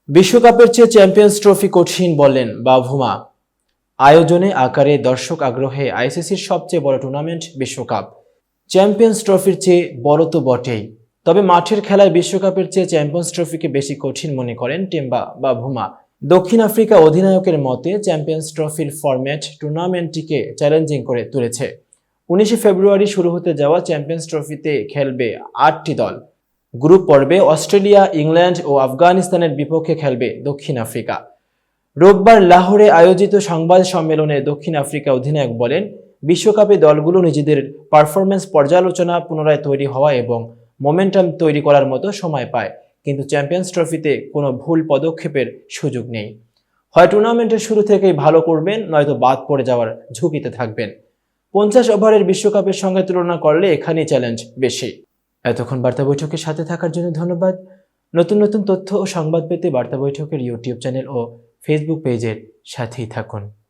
বিশ্বকাপের চেয়ে champions trophy কঠিন বললেন বাভুমা। আয়োজনে, আকারে, দর্শক আগ্রহে আইসিসির সবচেয়ে বড় টুর্নামেন্ট বিশ্বকাপ। চ্যাম্পিয়ন্স ট্রফির চেয়ে বড় তো বটেই, তবে মাঠের খেলায় বিশ্বকাপের চেয়ে চ্যাম্পিয়ন্স ট্রফিকে বেশি কঠিন মনে করেন টিম্বা বাভুমা। দক্ষিণ আফ্রিকা অধিনায়কের মতে চ্যাম্পিয়ন্স ট্রফির ফরম্যাট টুর্নামেন্টটিকে চ্যালেঞ্জিং করে তুলেছে। 19 ফেব্রুয়ারি শুরু হতে যাওয়া চ্যাম্পিয়ন্স ট্রফিতে খেলবে 8টি দল। গ্রুপ পর্বে অস্ট্রেলিয়া, ইংল্যান্ড ও আফগানিস্তানের বিপক্ষে খেলবে দক্ষিণ আফ্রিকা। রোববার লাহোরে আয়োজিত সংবাদ সম্মেলনে দক্ষিণ আফ্রিকা অধিনায়ক বলেন, বিশ্বকাপে দলগুলো নিজেদের পারফরম্যান্স পর্যালোচনা, পুনরায় তৈরি হওয়া এবং মোমেন্টাম তৈরি করার মতো সময় পায়, কিন্তু চ্যাম্পিয়ন্স ট্রফিতে কোনো ভুল পদক্ষেপের সুযোগ নেই। হয় টুর্নামেন্টের শুরু থেকেই ভালো করবেন, নয়তো বাদ পড়ে যাওয়ার ঝুঁকিতে থাকবেন। 50 ওভারের বিশ্বকাপের সঙ্গে তুলনা করলে এখানেই চ্যালেঞ্জ বেশি। এতক্ষণ বার্তা বৈঠকের সাথে থাকার জন্য ধন্যবাদ। নতুন নতুন তথ্য ও সংবাদ পেতে বার্তা বৈঠকের ইউটিউব চ্যানেল ও ফেসবুক পেজের সাথেই থাকুন।